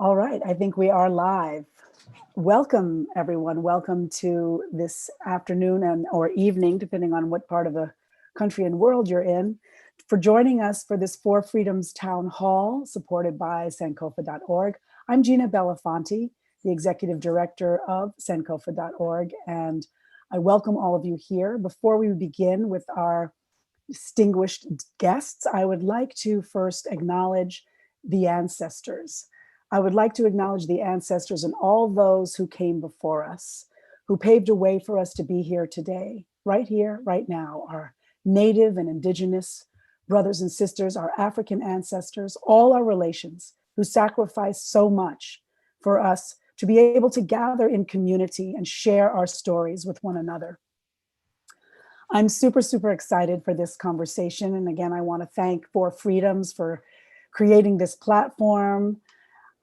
All right, I think we are live. Welcome, everyone. Welcome to this afternoon and or evening, depending on what part of the country and world you're in, for joining us for this Four Freedoms Town Hall, supported by Sankofa.org. I'm Gina Belafonte, the Executive Director of Sankofa.org, and I welcome all of you here. Before we begin with our distinguished guests, I would like to first acknowledge the ancestors. I would like to acknowledge the ancestors and all those who came before us, who paved a way for us to be here today, here, right now, our Native and Indigenous brothers and sisters, our African ancestors, all our relations who sacrificed so much for us to be able to gather in community and share our stories with one another. I'm super excited for this conversation. And again, I want to thank Four Freedoms for creating this platform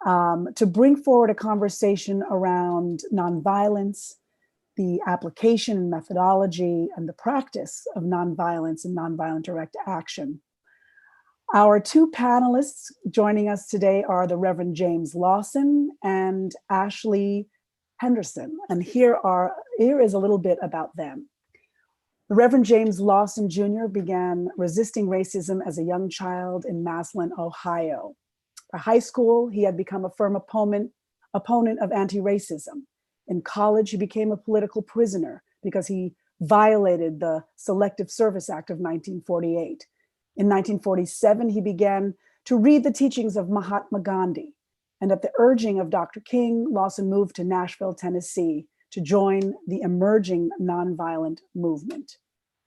to bring forward a conversation around nonviolence, the application and methodology, and the practice of nonviolence and nonviolent direct action. Our two panelists joining us today are the Reverend James Lawson and Ashley Henderson. And here is a little bit about them. The Reverend James Lawson Jr. began resisting racism as a young child in Massillon, Ohio. In high school, he had become a firm opponent of anti-racism. In college, he became a political prisoner because he violated the Selective Service Act of 1948. In 1947, he began to read the teachings of Mahatma Gandhi. And at the urging of Dr. King, Lawson moved to Nashville, Tennessee, to join the emerging nonviolent movement.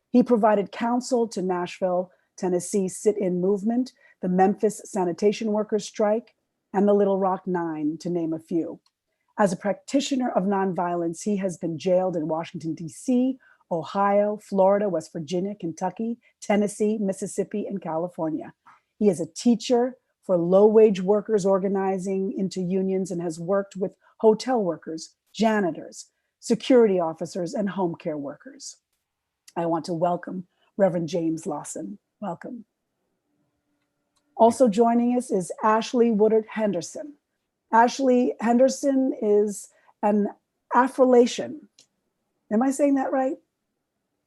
He provided counsel to Nashville, Tennessee sit-in movement, the Memphis sanitation workers strike, and the Little Rock Nine, to name a few. As a practitioner of nonviolence, he has been jailed in Washington, D.C., Ohio, Florida, West Virginia, Kentucky, Tennessee, Mississippi, and California. He is a teacher for low-wage workers organizing into unions and has worked with hotel workers, janitors, security officers, and home care workers. I want to welcome Reverend James Lawson. Welcome. Also joining us is Ashley Woodard Henderson. Ashley Henderson is an Afro-Lachian. Am I saying that right?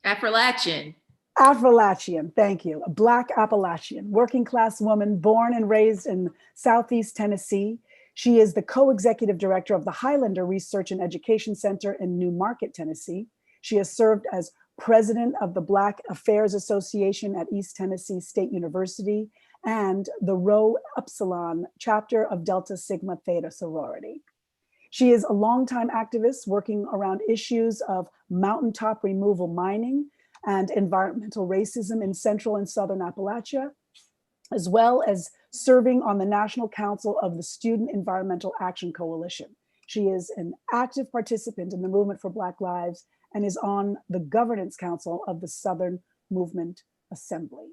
Afro-Lachian. Afro-Lachian, thank you. A Black Appalachian, working class woman born and raised in Southeast Tennessee. She is the co-executive director of the Highlander Research and Education Center in New Market, Tennessee. She has served as president of the Black Affairs Association at East Tennessee State University and the Rho Upsilon chapter of Delta Sigma Theta sorority. She is a longtime activist working around issues of mountaintop removal mining and environmental racism in Central and Southern Appalachia, as well as serving on the National Council of the Student Environmental Action Coalition. She is an active participant in the Movement for Black Lives and is on the Governance Council of the Southern Movement Assembly.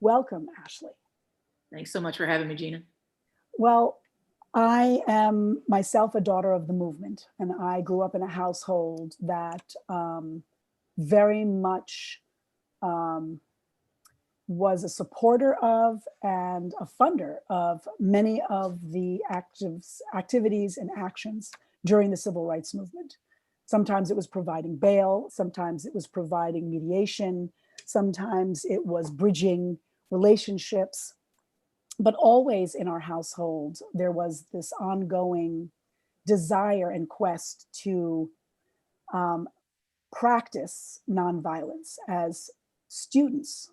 Welcome, Ashley. Thanks so much for having me, Gina. Well, I am myself a daughter of the movement, and I grew up in a household that very much was a supporter of and a funder of many of the activities and actions during the civil rights movement. Sometimes it was providing bail, sometimes it was providing mediation, sometimes it was bridging relationships. But always in our household, there was this ongoing desire and quest to practice nonviolence as students.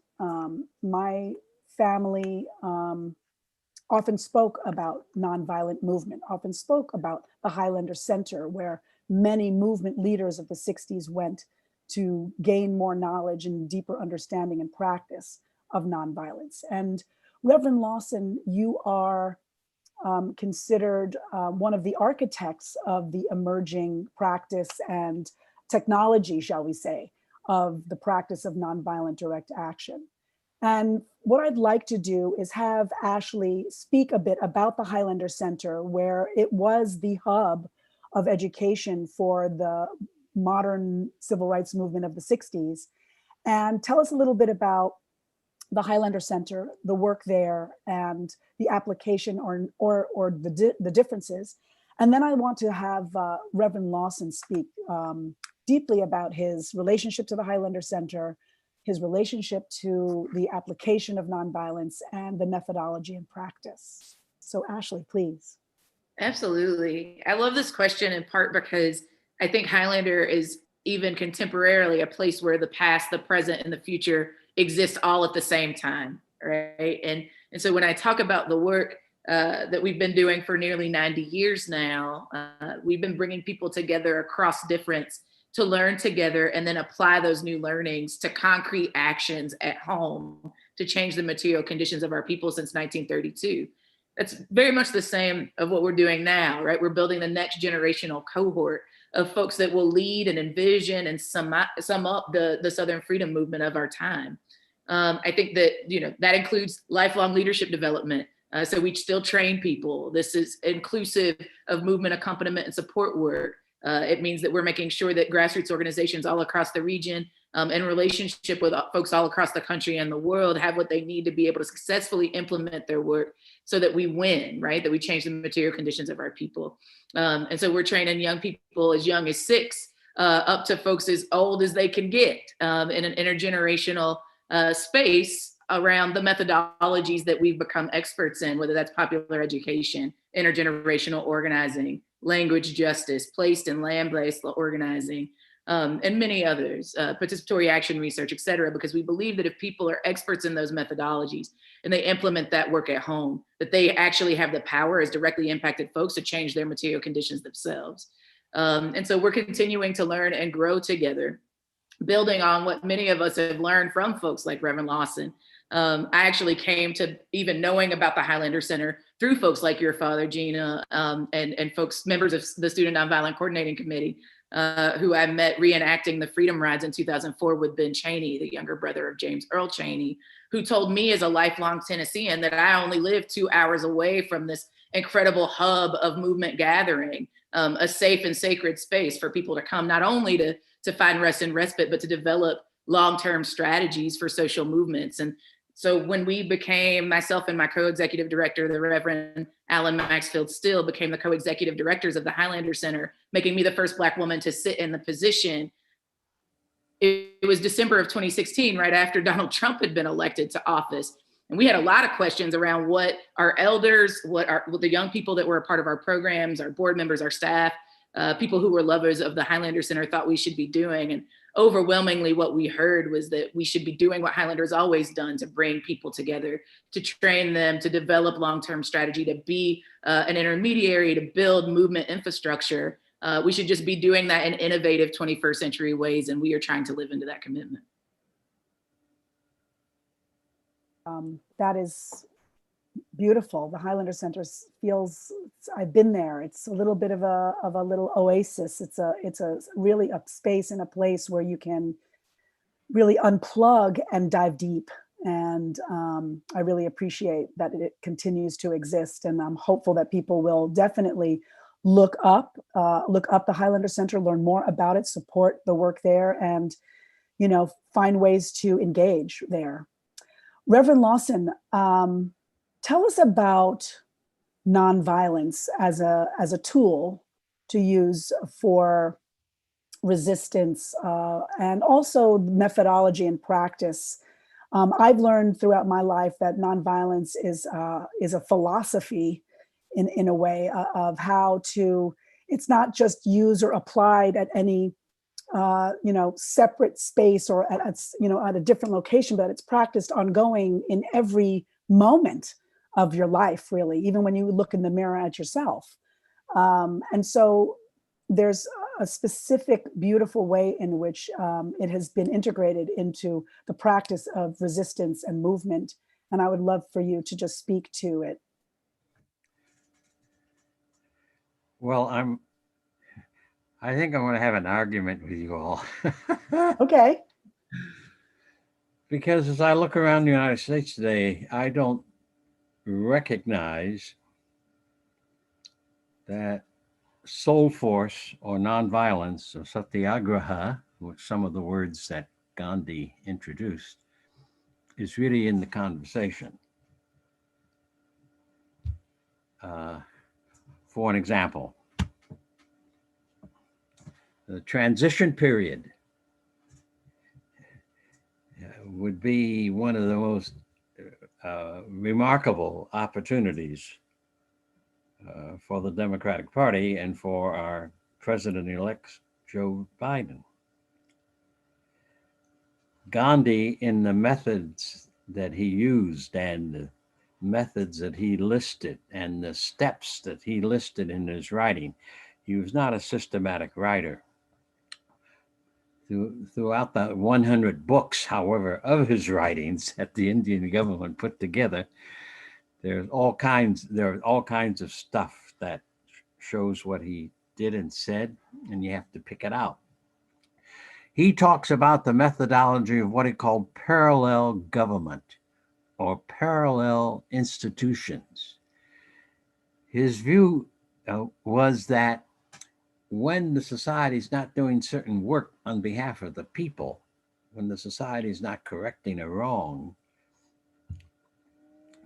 My family often spoke about nonviolent movement, often spoke about the Highlander Center, where many movement leaders of the 60s went to gain more knowledge and deeper understanding and practice of nonviolence. And Reverend Lawson, you are considered one of the architects of the emerging practice and technology, shall we say, of the practice of nonviolent direct action. And what I'd like to do is have Ashley speak a bit about the Highlander Center, where it was the hub of education for the modern civil rights movement of the 60s, and tell us a little bit about the Highlander Center, the work there, and the application or the differences. And then I want to have Reverend Lawson speak deeply about his relationship to the Highlander Center, his relationship to the application of nonviolence, and the methodology and practice. So Ashley, please. Absolutely. I love this question in part because I think Highlander is even contemporarily a place where the past, the present, and the future exist all at the same time, right? And so when I talk about the work that we've been doing for nearly 90 years now, we've been bringing people together across difference to learn together and then apply those new learnings to concrete actions at home to change the material conditions of our people since 1932. That's very much the same of what we're doing now, right? We're building the next generational cohort of folks that will lead and envision and sum up the Southern freedom movement of our time. I think that, that includes lifelong leadership development. So we still train people. This is inclusive of movement accompaniment and support work. It means that we're making sure that grassroots organizations all across the region in relationship with folks all across the country and the world have what they need to be able to successfully implement their work so that we win, right? That we change the material conditions of our people. And so we're training young people as young as 6 up to folks as old as they can get in an intergenerational space around the methodologies that we've become experts in, whether that's popular education, intergenerational organizing, language justice, placed and land-based organizing, and many others, participatory action research, et cetera, because we believe that if people are experts in those methodologies and they implement that work at home, that they actually have the power as directly impacted folks to change their material conditions themselves. And so we're continuing to learn and grow together, building on what many of us have learned from folks like Reverend Lawson. I actually came to even knowing about the Highlander Center through folks like your father, Gina, and folks, members of the Student Nonviolent Coordinating Committee, who I met reenacting the Freedom Rides in 2004 with Ben Chaney, the younger brother of James Earl Chaney, who told me as a lifelong Tennessean that I only lived 2 hours away from this incredible hub of movement gathering, a safe and sacred space for people to come, not only to find rest and respite, but to develop long-term strategies for social movements. And so when we became, myself and my co-executive director, the Reverend Alan Maxfield Still, became the co-executive directors of the Highlander Center, making me the first Black woman to sit in the position. It was December of 2016, right after Donald Trump had been elected to office. And we had a lot of questions around what our elders, what the young people that were a part of our programs, our board members, our staff, people who were lovers of the Highlander Center thought we should be doing. And overwhelmingly what we heard was that we should be doing what Highlander's always done, to bring people together, to train them, to develop long-term strategy, to be an intermediary, to build movement infrastructure. We should just be doing that in innovative 21st century ways, and we are trying to live into that commitment. That is beautiful. The Highlander Center feels, I've been there. It's a little bit of a little oasis. It's a really a space and a place where you can really unplug and dive deep. And I really appreciate that it continues to exist. And I'm hopeful that people will definitely look up the Highlander Center, learn more about it, support the work there, and find ways to engage there. Reverend Lawson, tell us about nonviolence as a tool to use for resistance and also methodology and practice. I've learned throughout my life that nonviolence is a philosophy in a way of how to. It's not just used or applied at any separate space or at a different location, but it's practiced ongoing in every moment of your life, really, even when you look in the mirror at yourself. And so there's a specific, beautiful way in which it has been integrated into the practice of resistance and movement. And I would love for you to just speak to it. Well, I think I'm going to have an argument with you all. Okay. Because as I look around the United States today, I don't recognize that soul force or nonviolence or satyagraha, which some of the words that Gandhi introduced, is really in the conversation. For an example, the transition period would be one of the most remarkable opportunities for the Democratic Party and for our president-elect Joe Biden. Gandhi, in the methods that he used and the methods that he listed and the steps that he listed in his writing, he was not a systematic writer. Throughout the 100 books, however, of his writings that the Indian government put together, there are all kinds of stuff that shows what he did and said, and you have to pick it out. He talks about the methodology of what he called parallel government or parallel institutions. His view was that when the society is not doing certain work on behalf of the people, when the society is not correcting a wrong,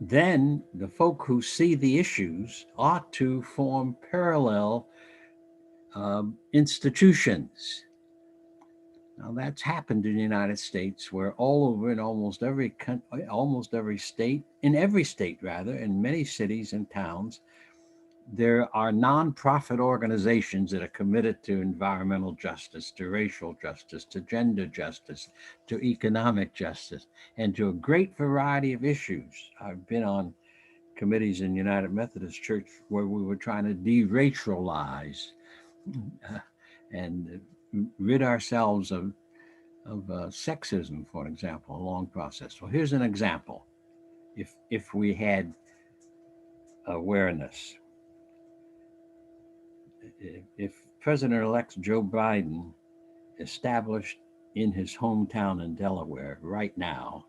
then the folk who see the issues ought to form parallel institutions. Now that's happened in the United States, where all over in almost every state, in many cities and towns, there are nonprofit organizations that are committed to environmental justice, to racial justice, to gender justice, to economic justice, and to a great variety of issues. I've been on committees in United Methodist Church where we were trying to deracialize and rid ourselves of sexism, for example, a long process. So here's an example. If we had awareness, if President-elect Joe Biden established in his hometown in Delaware right now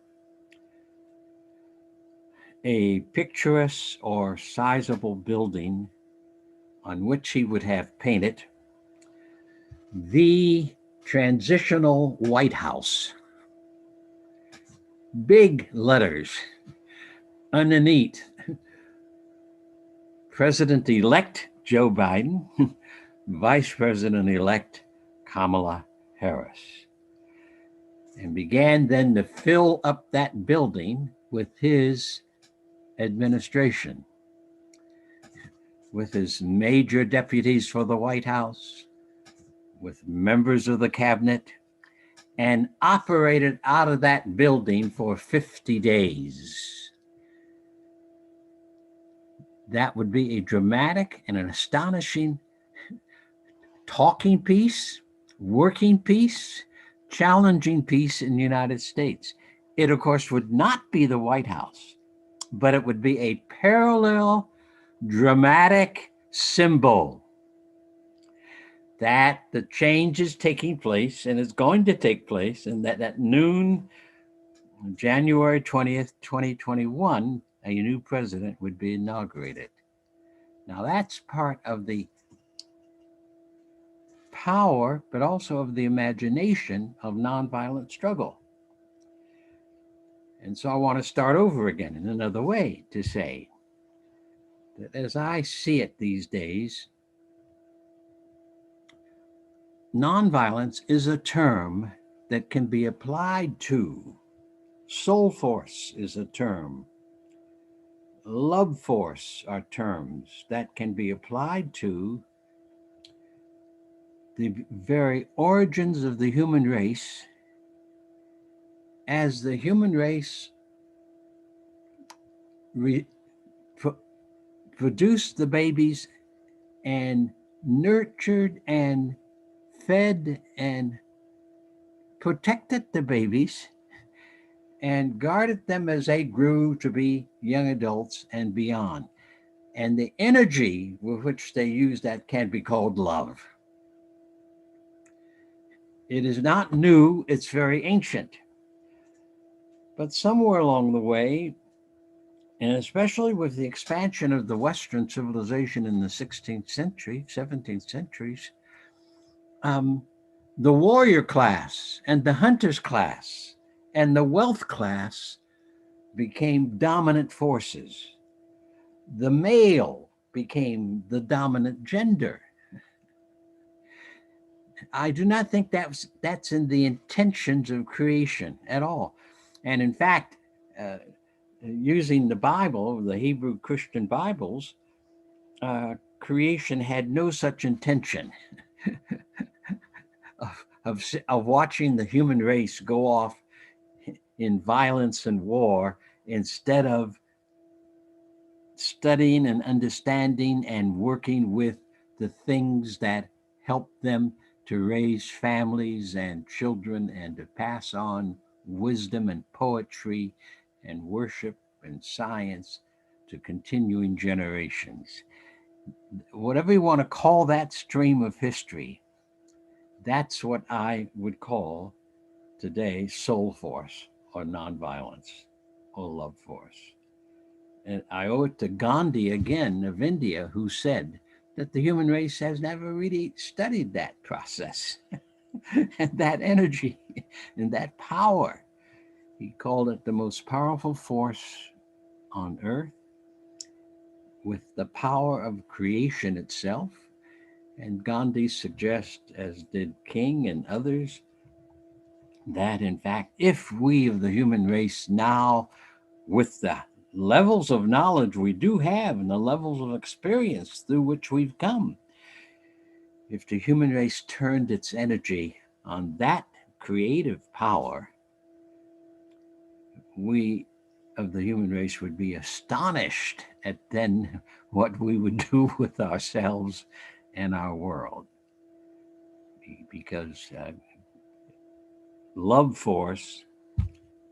a picturesque or sizable building on which he would have painted the Transitional White House, big letters underneath, President-elect Joe Biden, Vice President-elect Kamala Harris, and began then to fill up that building with his administration, with his major deputies for the White House, with members of the cabinet, and operated out of that building for 50 days. That would be a dramatic and an astonishing talking piece, working piece, challenging piece in the United States. It, of course, would not be the White House, but it would be a parallel, dramatic symbol that the change is taking place and is going to take place, and that at noon, January 20th, 2021, a new president would be inaugurated. Now that's part of the power, but also of the imagination of nonviolent struggle. And so I want to start over again in another way to say that as I see it these days, nonviolence is a term that can be applied to. Soul force is a term. Love force are terms that can be applied to the very origins of the human race, as the human race produced the babies and nurtured and fed and protected the babies and guarded them as they grew to be young adults and beyond. And the energy with which they use that can be called love. It is not new, it's very ancient. But somewhere along the way, and especially with the expansion of the Western civilization in the 16th century, 17th centuries, the warrior class and the hunters class and the wealth class became dominant forces. The male became the dominant gender. I do not think that's in the intentions of creation at all. And in fact, uh, using the Bible, the Hebrew Christian Bibles, creation had no such intention of watching the human race go off in violence and war instead of studying and understanding and working with the things that help them to raise families and children and to pass on wisdom and poetry and worship and science to continuing generations. Whatever you want to call that stream of history, that's what I would call today soul force or nonviolence or love force. And I owe it to Gandhi again of India, who said that the human race has never really studied that process and that energy and that power. He called it the most powerful force on earth, with the power of creation itself. And Gandhi suggests, as did King and others, that in fact, if we of the human race now, with the levels of knowledge we do have and the levels of experience through which we've come, if the human race turned its energy on that creative power, we of the human race would be astonished at then what we would do with ourselves and our world. Because love force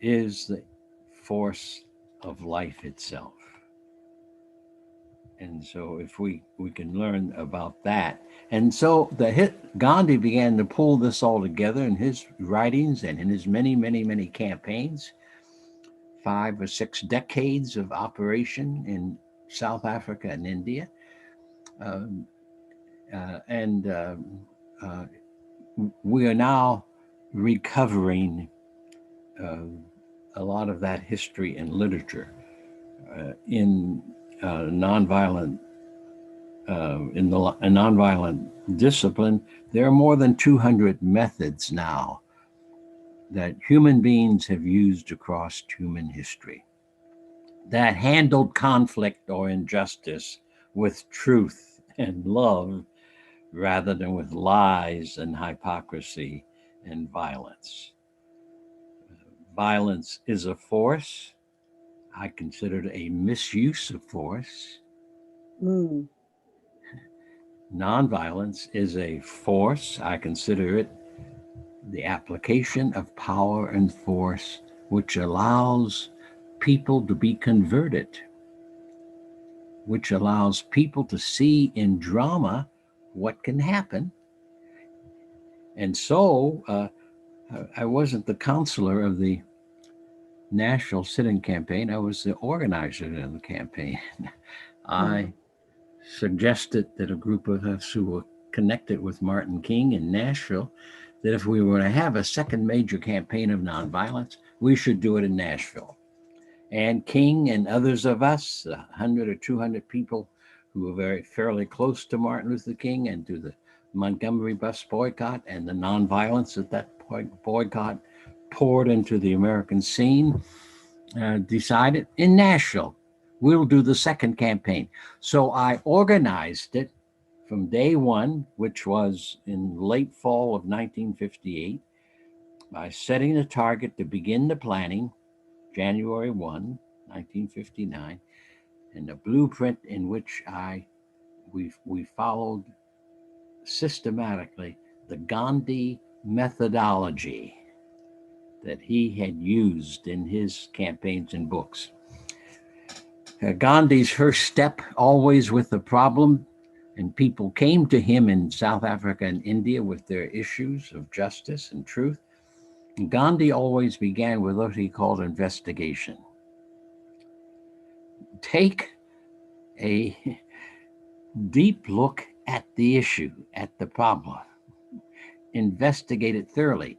is the force of life itself. And so if we can learn about that. And so Gandhi began to pull this all together in his writings and in his many, many, many campaigns, 5 or 6 decades of operation in South Africa and India. And we are now recovering a lot of that history and literature in nonviolent a nonviolent discipline. There are more than 200 methods now that human beings have used across human history that handled conflict or injustice with truth and love rather than with lies and hypocrisy and violence. Violence is a force. I consider it a misuse of force. Mm. Nonviolence is a force. I consider it the application of power and force, which allows people to be converted, which allows people to see in drama what can happen. And so I wasn't the counselor of the national sit-in campaign. I was the organizer of the campaign. I suggested that a group of us who were connected with Martin King in Nashville, that if we were to have a second major campaign of nonviolence, we should do it in Nashville. And King and others of us, 100 or 200 people who were fairly close to Martin Luther King and to the Montgomery bus boycott and the nonviolence that boycott poured into the American scene, decided in Nashville, we'll do the second campaign. So I organized it from day one, which was in late fall of 1958, by setting a target to begin the planning January 1, 1959, and the blueprint in which we followed systematically the Gandhi methodology that he had used in his campaigns and books. Gandhi's first step, always with the problem, and people came to him in South Africa and India with their issues of justice and truth. And Gandhi always began with what he called investigation. Take a deep look at the issue, at the problem. Investigate it thoroughly.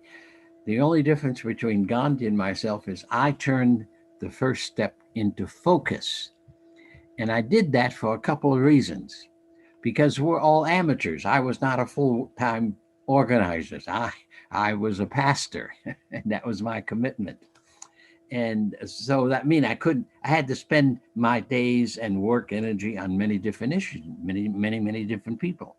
The only difference between Gandhi and myself is I turned the first step into focus. And I did that for a couple of reasons. Because we're all amateurs. I was not a full-time organizer. I was a pastor, and that was my commitment. And so that mean I had to spend my days and work energy on many different issues, many different people.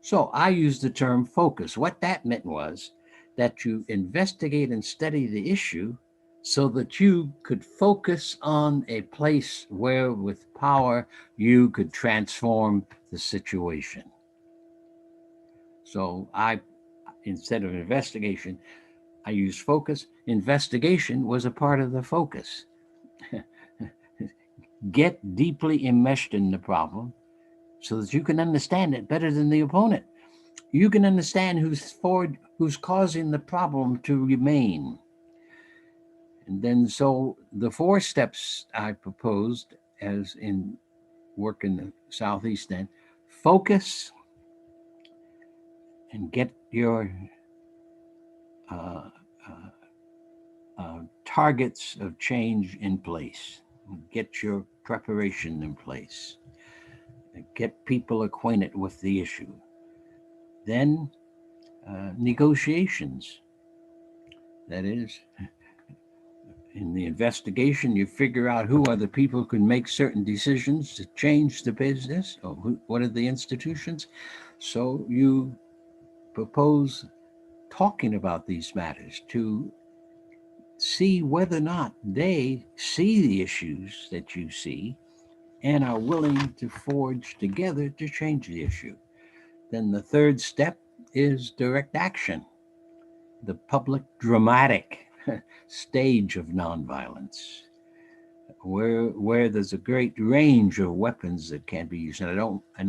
So I used the term focus. What that meant was that you investigate and study the issue so that you could focus on a place where with power you could transform the situation. So instead of investigation, I used focus. Investigation was a part of the focus. Get deeply enmeshed in the problem so that you can understand it better than the opponent. You can understand who's causing the problem to remain. And then so the 4 steps I proposed as in work in the Southeast end: focus and get your uh, uh, targets of change in place. Get your preparation in place. Get people acquainted with the issue. Then negotiations. That is, in the investigation, you figure out who are the people who can make certain decisions to change the business, or what are the institutions. So you propose talking about these matters to see whether or not they see the issues that you see and are willing to forge together to change the issue. Then the 3rd step is direct action, the public dramatic stage of nonviolence, where there's a great range of weapons that can be used. And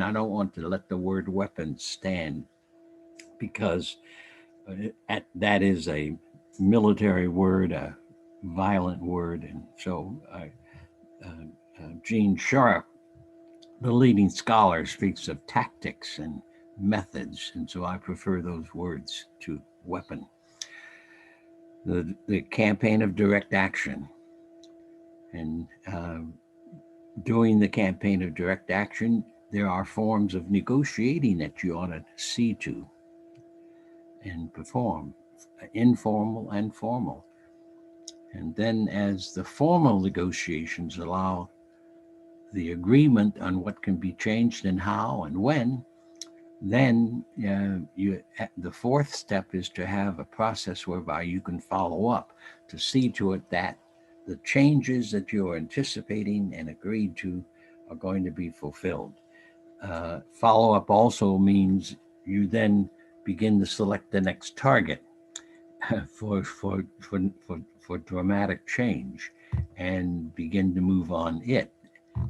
I don't want to let the word weapons stand, because that is a military word, a violent word. And so Gene Sharp, the leading scholar, speaks of tactics and methods, and so I prefer those words to weapon. The campaign of direct action, and during the campaign of direct action, there are forms of negotiating that you ought to see to and perform, informal and formal. And then as the formal negotiations allow the agreement on what can be changed and how and when, then the 4th step is to have a process whereby you can follow up to see to it that the changes that you're anticipating and agreed to are going to be fulfilled. Follow up also means you then begin to select the next target for dramatic change and begin to move on it.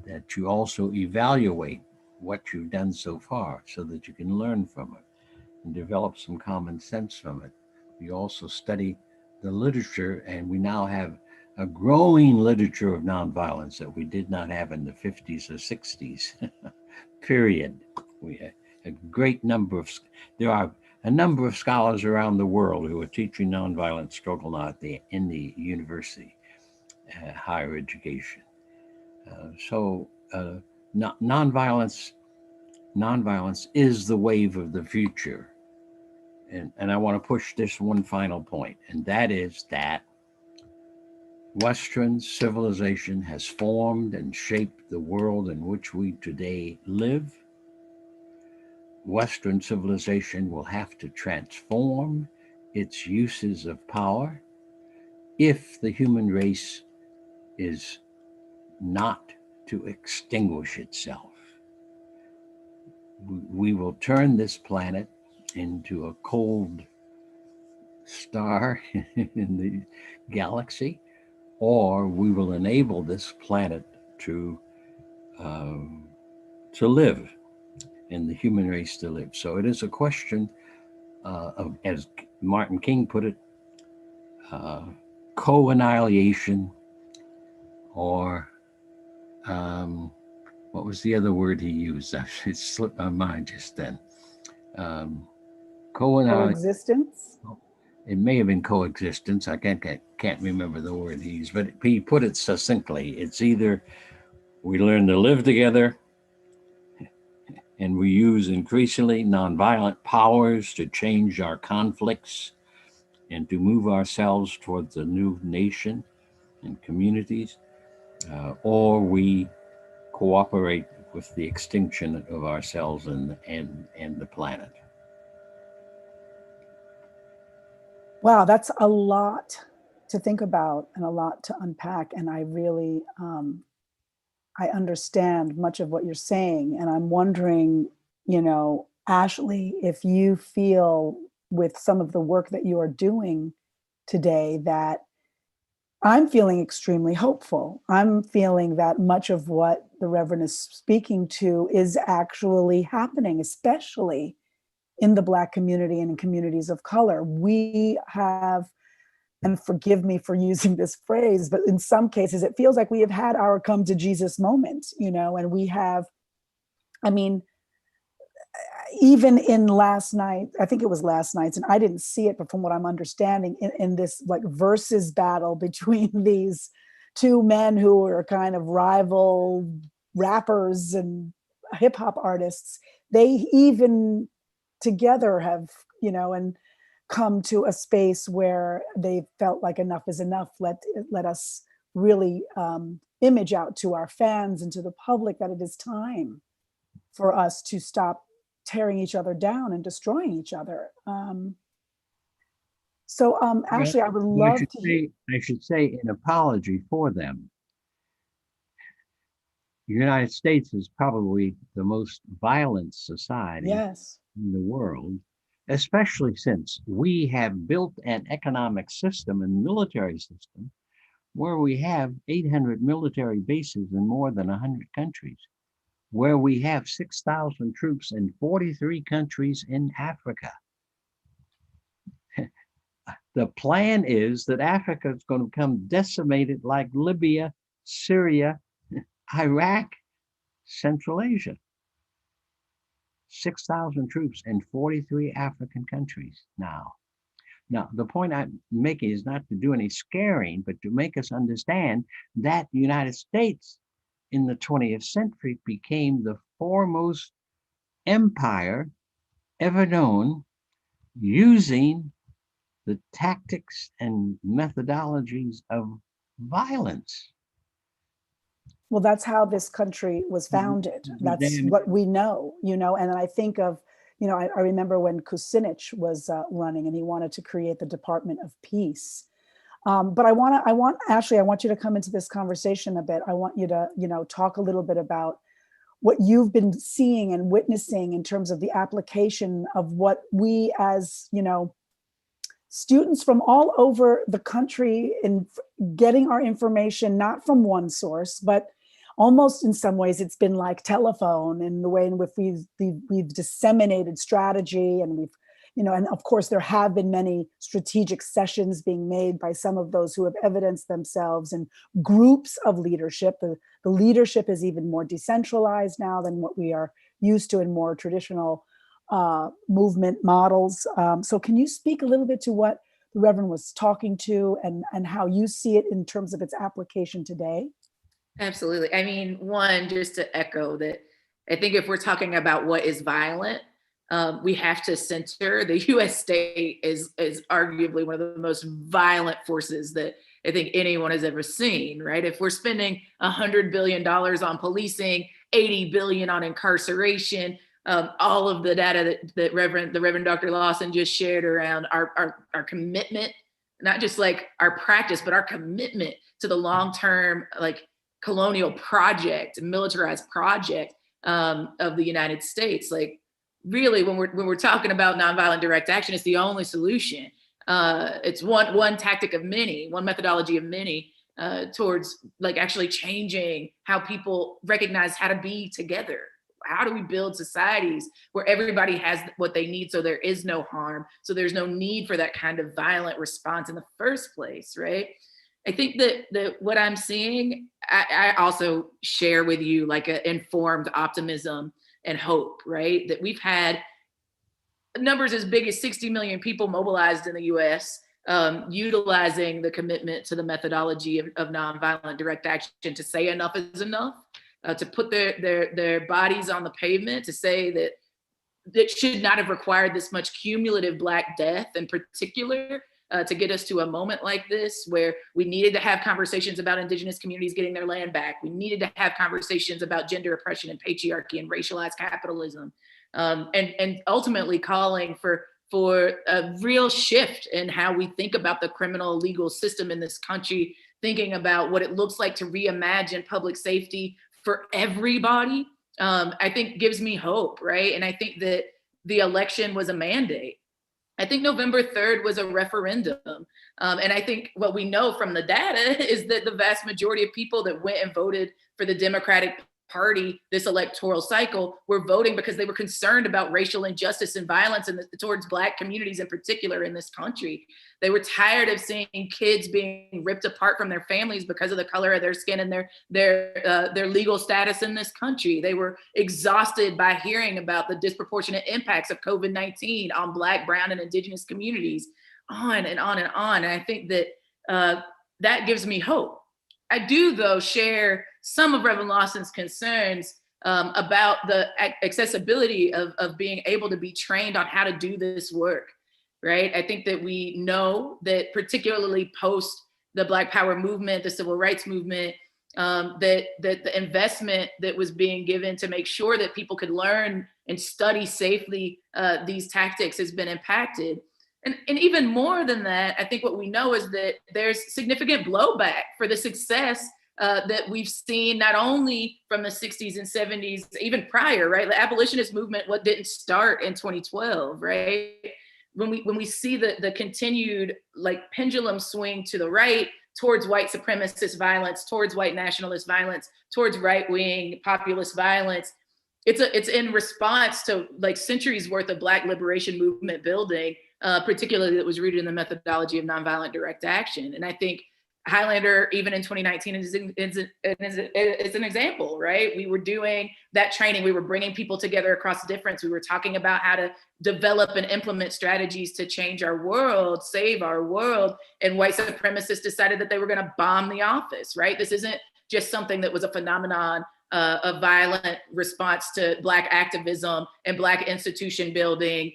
That you also evaluate what you've done so far so that you can learn from it and develop some common sense from it. We also study the literature, and we now have a growing literature of nonviolence that we did not have in the 50s or 60s, period. We have a great number of, there are a number of scholars around the world who are teaching nonviolent struggle now in the university, higher education. Nonviolence is the wave of the future. And I want to push this one final point, and that is that Western civilization has formed and shaped the world in which we today live. Western civilization will have to transform its uses of power if the human race is not to extinguish itself. We will turn this planet into a cold star in the galaxy, or we will enable this planet to live, and the human race to live. So it is a question of, as Martin King put it, co-annihilation, or what was the other word he used? It slipped my mind just then. Coexistence. it may have been coexistence. I can't remember the word he used, but he put it succinctly. It's either we learn to live together and we use increasingly nonviolent powers to change our conflicts and to move ourselves towards a new nation and communities, or we cooperate with the extinction of ourselves and the planet. Wow, that's a lot to think about and a lot to unpack. And I really, I understand much of what you're saying. And I'm wondering, Ashley, if you feel with some of the work that you are doing today that I'm feeling extremely hopeful. I'm feeling that much of what the Reverend is speaking to is actually happening, especially in the Black community and in communities of color. We have, and forgive me for using this phrase, but in some cases, it feels like we have had our come to Jesus moment, and we have, I mean, even in last night, I think it was last night's, and I didn't see it, but from what I'm understanding, in this like versus battle between these two men who are kind of rival rappers and hip hop artists, they even together have, and come to a space where they felt like enough is enough. Let us really image out to our fans and to the public that it is time for us to stop tearing each other down and destroying each other. Well, Ashley, I would love to hear. I should say an apology for them. The United States is probably the most violent society Yes. in the world, especially since we have built an economic system and military system where we have 800 military bases in more than 100 countries, where we have 6,000 troops in 43 countries in Africa. The plan is that Africa is going to become decimated like Libya, Syria, Iraq, Central Asia. 6,000 troops in 43 African countries now. Now, the point I'm making is not to do any scaring, but to make us understand that the United States in the 20th century became the foremost empire ever known, using the tactics and methodologies of violence. Well, that's how this country was founded. That's what we know, and I think of, I remember when Kucinich was running and he wanted to create the Department of Peace. But I want, Ashley, I want you to come into this conversation a bit. I want you to, talk a little bit about what you've been seeing and witnessing in terms of the application of what we as, students from all over the country in getting our information, not from one source, but almost in some ways it's been like telephone in the way in which we've disseminated strategy, and we've, and of course there have been many strategic sessions being made by some of those who have evidenced themselves in groups of leadership. The leadership is even more decentralized now than what we are used to in more traditional movement models. So can you speak a little bit to what the Reverend was talking to and how you see it in terms of its application today? Absolutely. I mean, one, just to echo that, I think if we're talking about what is violent, we have to center the US state is arguably one of the most violent forces that I think anyone has ever seen, right? If we're spending $100 billion on policing, 80 billion on incarceration, all of the data that the Reverend Dr. Lawson just shared around our commitment, not just like our practice, but our commitment to the long-term, like colonial project, militarized project of the United States. Like really, when we're talking about nonviolent direct action, it's the only solution. It's one tactic of many, one methodology of many towards like actually changing how people recognize how to be together. How do we build societies where everybody has what they need so there is no harm, so there's no need for that kind of violent response in the first place, right? I think that what I'm seeing, I also share with you like an informed optimism and hope, right? That we've had numbers as big as 60 million people mobilized in the US, utilizing the commitment to the methodology of nonviolent direct action to say enough is enough, to put their bodies on the pavement, to say that that should not have required this much cumulative Black death in particular, to get us to a moment like this where we needed to have conversations about Indigenous communities getting their land back. We needed to have conversations about gender oppression and patriarchy and racialized capitalism, and ultimately calling for a real shift in how we think about the criminal legal system in this country, thinking about what it looks like to reimagine public safety for everybody. I think gives me hope, right? And I think that the election was a mandate. I think November 3rd was a referendum. And I think what we know from the data is that the vast majority of people that went and voted for the Democratic Party this electoral cycle were voting because they were concerned about racial injustice and violence towards Black communities in particular in this country. They were tired of seeing kids being ripped apart from their families because of the color of their skin and their legal status in this country. They were exhausted by hearing about the disproportionate impacts of COVID-19 on Black, Brown, and Indigenous communities, on and on and on. And I think that that gives me hope. I do, though, share some of Reverend Lawson's concerns about the accessibility of being able to be trained on how to do this work, right? I think that we know that particularly post the Black Power movement, the civil rights movement, that the investment that was being given to make sure that people could learn and study safely these tactics has been impacted. And even more than that, I think what we know is that there's significant blowback for the success that we've seen not only from the 60s and 70s, even prior, right? The abolitionist movement, what didn't start in 2012, right? When we see the continued like pendulum swing to the right towards white supremacist violence, towards white nationalist violence, towards right-wing populist violence, it's in response to like centuries worth of Black liberation movement building, particularly that was rooted in the methodology of nonviolent direct action. And I think Highlander, even in 2019, is an example, right? We were doing that training. We were bringing people together across difference. We were talking about how to develop and implement strategies to change our world, save our world. And white supremacists decided that they were going to bomb the office, right? This isn't just something that was a phenomenon of violent response to Black activism and Black institution building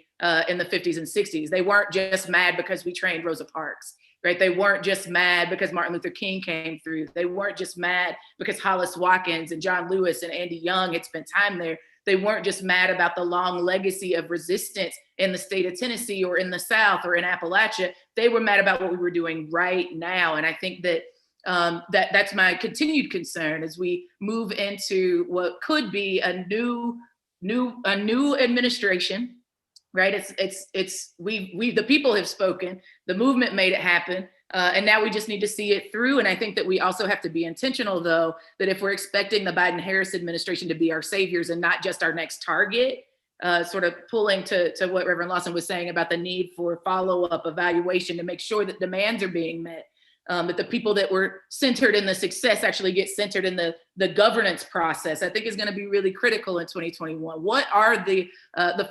in the 50s and 60s. They weren't just mad because we trained Rosa Parks, right? They weren't just mad because Martin Luther King came through. They weren't just mad because Hollis Watkins and John Lewis and Andy Young had spent time there. They weren't just mad about the long legacy of resistance in the state of Tennessee or in the South or in Appalachia. They were mad about what we were doing right now. And I think that that's my continued concern as we move into what could be a new administration, right? We the people have spoken, the movement made it happen, and now we just need to see it through. And I think that we also have to be intentional, though, that if we're expecting the Biden-Harris administration to be our saviors and not just our next target, sort of pulling to what Reverend Lawson was saying about the need for follow-up evaluation to make sure that demands are being met. That the people that were centered in the success actually get centered in the governance process, I think is going to be really critical in 2021. What are the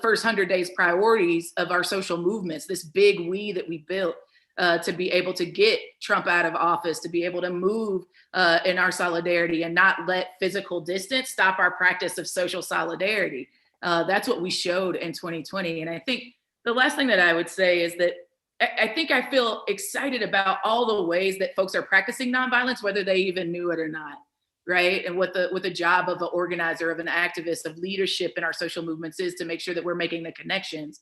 first 100 days priorities of our social movements, this big we that we built to be able to get Trump out of office, to be able to move in our solidarity and not let physical distance stop our practice of social solidarity. That's what we showed in 2020. And I think the last thing that I would say is that I think I feel excited about all the ways that folks are practicing nonviolence, whether they even knew it or not, right? And what the job of an organizer, of an activist, of leadership in our social movements is to make sure that we're making the connections,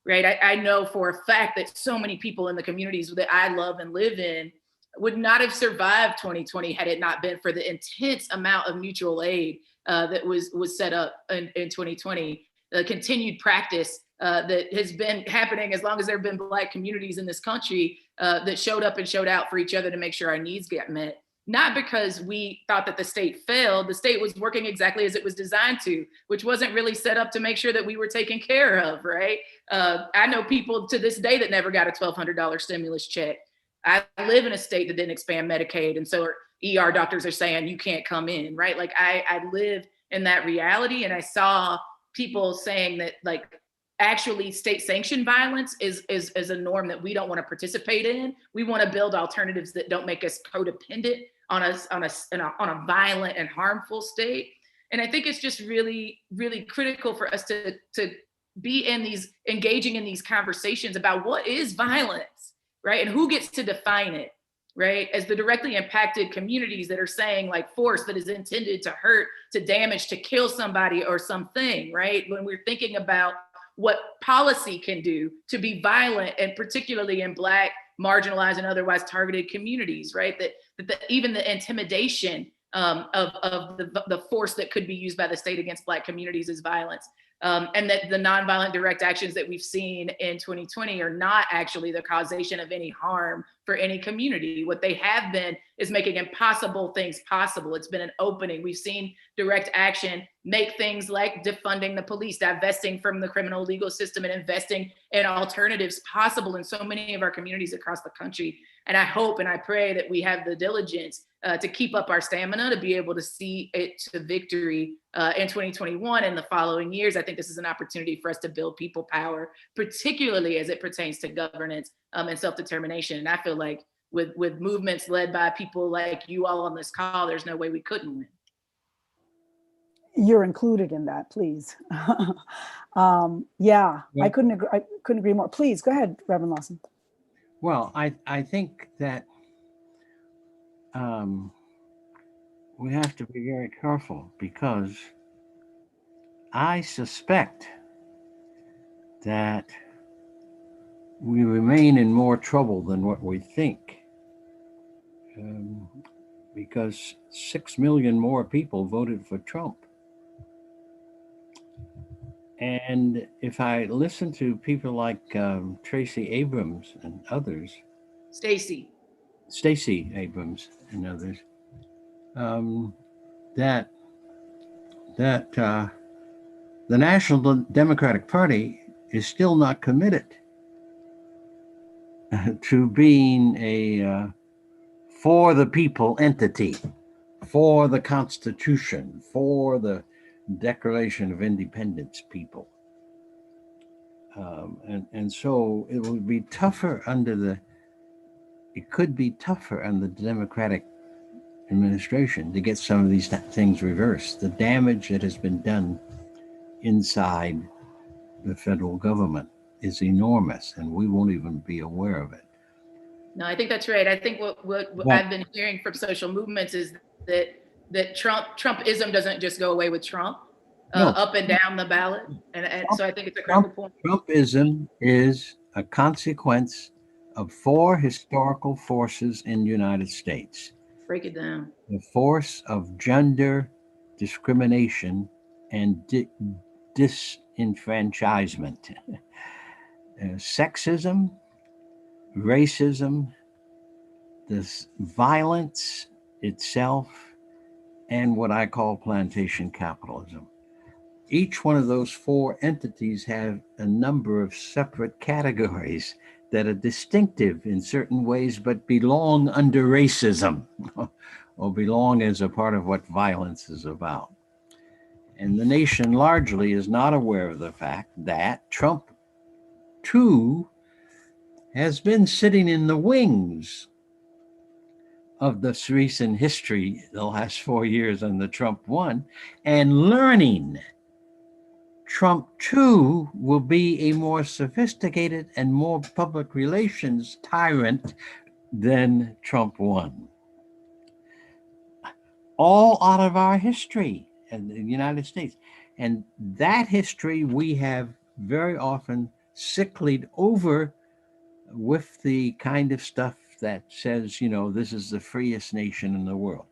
right? I know for a fact that so many people in the communities that I love and live in would not have survived 2020 had it not been for the intense amount of mutual aid that was set up in 2020, the continued practice that has been happening as long as there have been Black communities in this country that showed up and showed out for each other to make sure our needs get met. Not because we thought that the state failed. The state was working exactly as it was designed to, which wasn't really set up to make sure that we were taken care of, right? I know people to this day that never got a $1,200 stimulus check. I live in a state that didn't expand Medicaid, and so ER doctors are saying you can't come in, right? Like I live in that reality, and I saw people saying that like actually state sanctioned violence is a norm that we don't want to participate in. We want to build alternatives that don't make us codependent on a violent and harmful state. And I think it's just really, really critical for us to be engaging in these conversations about what is violence, right? And who gets to define it, right? As the directly impacted communities that are saying like force that is intended to hurt, to damage, to kill somebody or something, right? When we're thinking about what policy can do to be violent, and particularly in Black, marginalized, and otherwise targeted communities, right? Even the intimidation of the force that could be used by the state against Black communities is violence. And that the nonviolent direct actions that we've seen in 2020 are not actually the causation of any harm for any community. What they have been is making impossible things possible. It's been an opening. We've seen direct action make things like defunding the police, divesting from the criminal legal system, and investing in alternatives possible in so many of our communities across the country. And I hope and I pray that we have the diligence to keep up our stamina to be able to see it to victory in 2021 and the following years. I think this is an opportunity for us to build people power, particularly as it pertains to governance and self-determination. And I feel like with movements led by people like you all on this call, there's no way we couldn't win. You're included in that, please. Yeah, I couldn't agree more. Please go ahead, Reverend Lawson. Well, I think that we have to be very careful, because I suspect that we remain in more trouble than what we think, because 6 million more people voted for Trump. And if I listen to people like Tracy Abrams and others, Stacey Abrams and others, that the National Democratic Party is still not committed to being a for the people entity, for the Constitution, for the Declaration of Independence people. And so it would be tougher it could be tougher under the Democratic administration to get some of these things reversed. The damage that has been done inside the federal government is enormous, and we won't even be aware of it. No, I think that's right. I think what I've been hearing from social movements is that Trumpism doesn't just go away with Trump, up and down the ballot. And so I think it's a critical point. Trumpism is a consequence of 4 historical forces in the United States. Break it down. The force of gender discrimination and disenfranchisement. Sexism, racism, this violence itself, and what I call plantation capitalism. Each one of those 4 entities have a number of separate categories that are distinctive in certain ways, but belong under racism or belong as a part of what violence is about. And the nation largely is not aware of the fact that Trump, too, has been sitting in the wings of this recent history, the last 4 years under Trump 1, and learning. Trump 2 will be a more sophisticated and more public relations tyrant than Trump 1. All out of our history in the United States. And that history we have very often sicklied over with the kind of stuff that says, this is the freest nation in the world.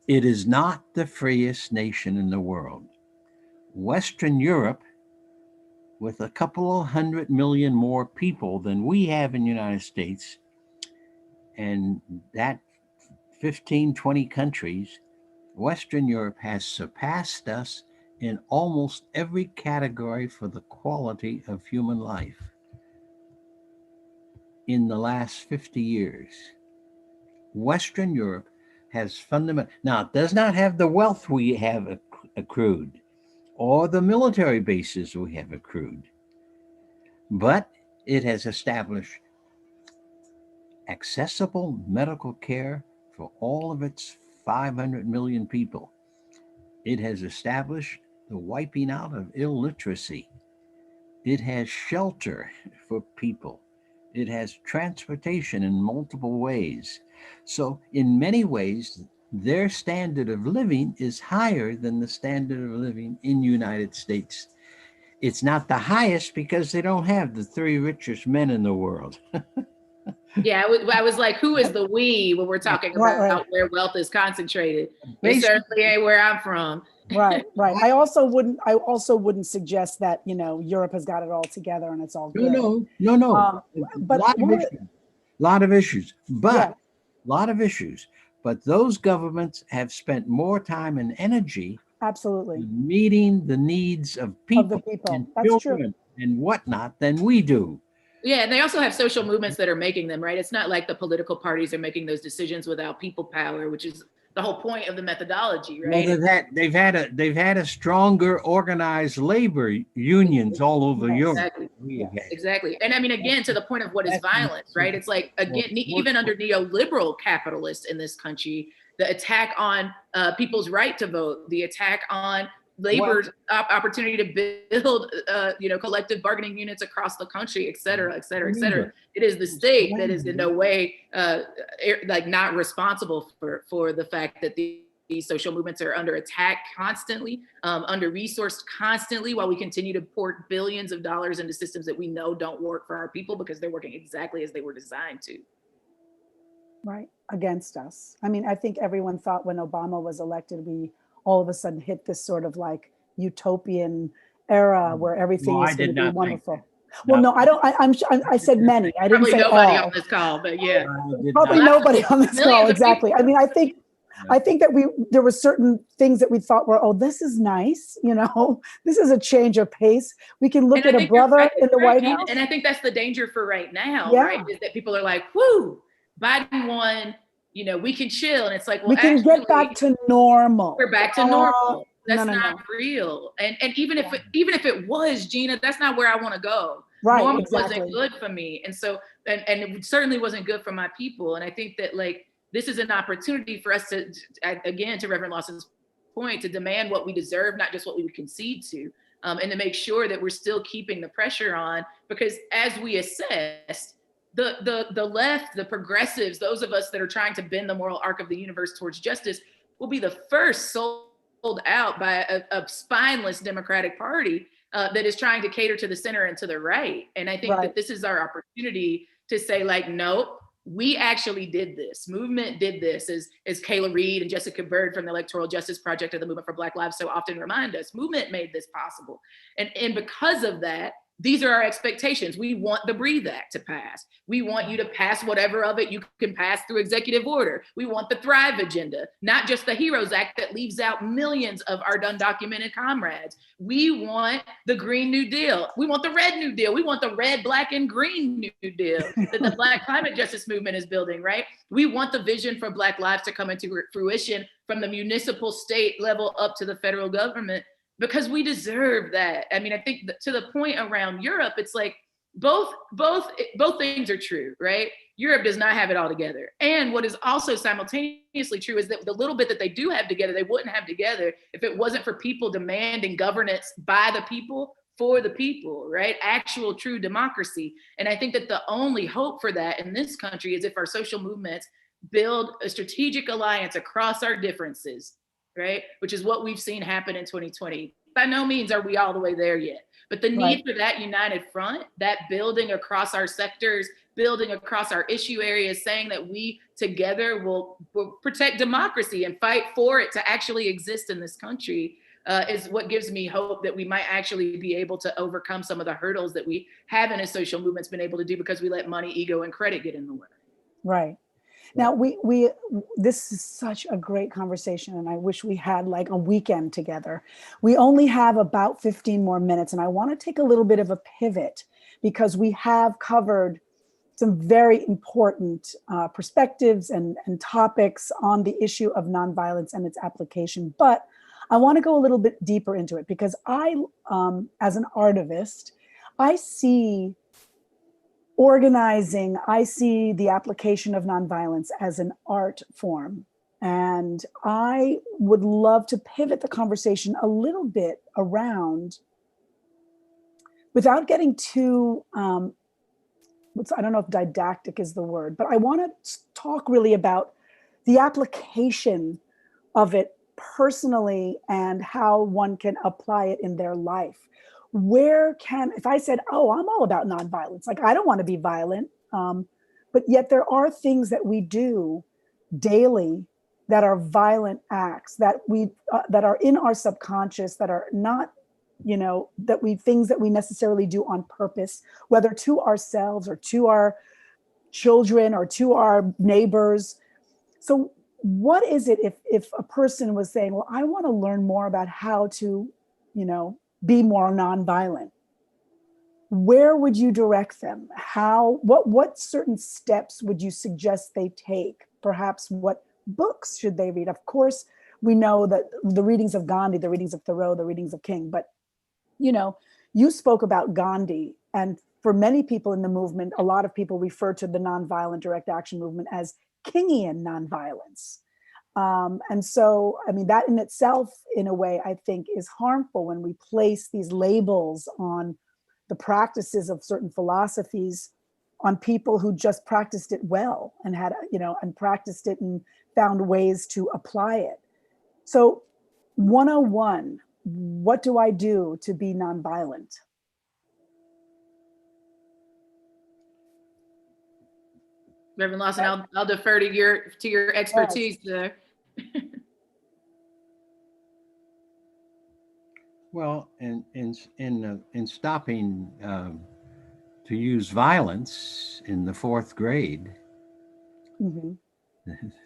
It is not the freest nation in the world. Western Europe, with a couple of 100 million more people than we have in the United States, and that 15, 20 countries, Western Europe has surpassed us in almost every category for the quality of human life in the last 50 years. Western Europe has now it does not have the wealth we have accrued or the military bases we have accrued, but it has established accessible medical care for all of its 500 million people. It has established the wiping out of illiteracy. It has shelter for people. It has transportation in multiple ways. So, in many ways, their standard of living is higher than the standard of living in United States. It's not the highest because they don't have the three richest men in the world. Yeah, I was like, who is the we when we're talking Right, about right. where wealth is concentrated? It Basically, certainly ain't where I'm from. Right, right. I also wouldn't suggest that, you know, Europe has got it all together and it's all no, good. no, no, no. Um, A but lot of one of the, issues, lot of issues, but yeah, lot of issues. But those governments have spent more time and energy absolutely. meeting the needs of Of the people and people. That's true. children and whatnot than we do. Yeah, and they also have social movements that are making them, right? It's not like the political parties are making those decisions without people power, which is the whole point of the methodology, Well, right? they've had a stronger organized labor unions all over Yes. Europe. Exactly. We have had. Yes. Exactly. And I mean, again, to the point of what is That's violence, right? It's like, again, even under neoliberal capitalists in this country, the attack on people's right to vote, the attack on labor's opportunity to build, collective bargaining units across the country, et cetera, et cetera, et cetera. It is the state that is in no way like not responsible for the fact that these social movements are under attack constantly, under resourced constantly, while we continue to pour billions of dollars into systems that we know don't work for our people because they're working exactly as they were designed to. Right. Against us. I mean, I think everyone thought when Obama was elected, we all of a sudden hit this sort of like utopian era where everything No, was I going to did be not think wonderful. that. Well, Not, no, I don't. I said many. I didn't Probably say nobody on all. this call, but yeah. I did Probably not. nobody on this call. Millions of Exactly. people. I mean, I think that there were certain things that we thought were, oh, this is nice. You know, this is a change of pace. We can look And at I a think you're brother right, in the White Gina, House. and I think that's the danger for right now, right? Yeah, Is that people are like, whoo, Biden won, we can chill. And it's like, well, we can get actually, back to normal. we're back to normal. No, That's no, not no. real. And even if it was, Gina, that's not where I want to go. Right, Normal exactly. wasn't good for me. And so, and it certainly wasn't good for my people. And I think that like this is an opportunity for us to again, to Reverend Lawson's point, to demand what we deserve, not just what we would concede to. And to make sure that we're still keeping the pressure on, because as we assessed, the left, the progressives, those of us that are trying to bend the moral arc of the universe towards justice, will be the first sold out by a spineless Democratic Party that is trying to cater to the center and to the right. And I think that this is our opportunity to say, like, nope, we actually did this. Movement did this, as Kayla Reed and Jessica Bird from the Electoral Justice Project of the Movement for Black Lives so often remind us. Movement made this possible. And because of that, these are our expectations. We want the BREATHE Act to pass. We want you to pass whatever of it you can pass through executive order. We want the Thrive Agenda, not just the HEROES Act that leaves out millions of our undocumented comrades. We want the Green New Deal. We want the Red New Deal. We want the red, black, and green New Deal that the Black climate justice movement is building, right? We want the vision for Black lives to come into fruition from the municipal state level up to the federal government, because we deserve that. I mean, I think to the point around Europe, it's like both things are true, right? Europe does not have it all together. And what is also simultaneously true is that the little bit that they do have together, they wouldn't have together if it wasn't for people demanding governance by the people, for the people, right? Actual true democracy. And I think that the only hope for that in this country is if our social movements build a strategic alliance across our differences, right? Which is what we've seen happen in 2020. By no means are we all the way there yet, but the need for that united front, that building across our sectors, building across our issue areas, saying that we together will protect democracy and fight for it to actually exist in this country, is what gives me hope that we might actually be able to overcome some of the hurdles that we haven't as social movements been able to do because we let money, ego, and credit get in the way. Right. Now this is such a great conversation, and I wish we had like a weekend together. We only have about 15 more minutes, and I want to take a little bit of a pivot because we have covered some very important perspectives and topics on the issue of nonviolence and its application. But I want to go a little bit deeper into it because I, as an artivist, I see organizing, I see the application of nonviolence as an art form. And I would love to pivot the conversation a little bit around, without getting too, I don't know if didactic is the word, but I want to talk really about the application of it personally and how one can apply it in their life. If I said, oh, I'm all about nonviolence, like I don't want to be violent, but yet there are things that we do daily that are violent acts that are in our subconscious, that are not, things that we necessarily do on purpose, whether to ourselves or to our children or to our neighbors. So what is it if a person was saying, well, I want to learn more about how to, be more nonviolent? Where would you direct them? What certain steps would you suggest they take? Perhaps what books should they read? Of course, we know that the readings of Gandhi, the readings of Thoreau, the readings of King, but you spoke about Gandhi, and for many people in the movement, a lot of people refer to the nonviolent direct action movement as Kingian nonviolence. And so, I mean, that in itself, in a way, I think is harmful when we place these labels on the practices of certain philosophies on people who just practiced it well and and practiced it and found ways to apply it. So 101, what do I do to be nonviolent? Reverend Lawson, I'll defer to your expertise there. Well, in stopping to use violence in the fourth grade, Mm-hmm.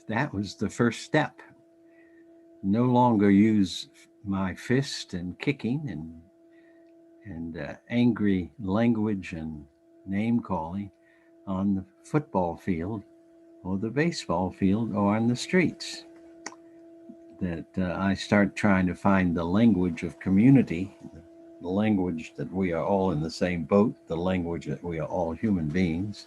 that was the first step. No longer use my fist and kicking and angry language and name calling on the football field or the baseball field or on the streets. That I start trying to find the language of community, the language that we are all in the same boat, the language that we are all human beings.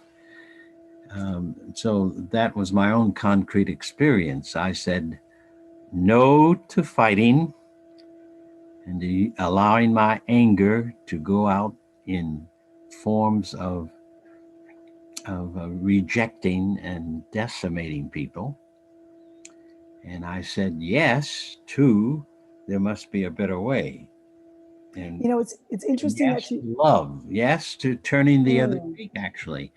So that was my own concrete experience. I said no to fighting and allowing my anger to go out in forms of rejecting and decimating people. And I said yes to there must be a better way. And it's interesting yes that you. to love, yes to turning the other Mm, cheek, actually.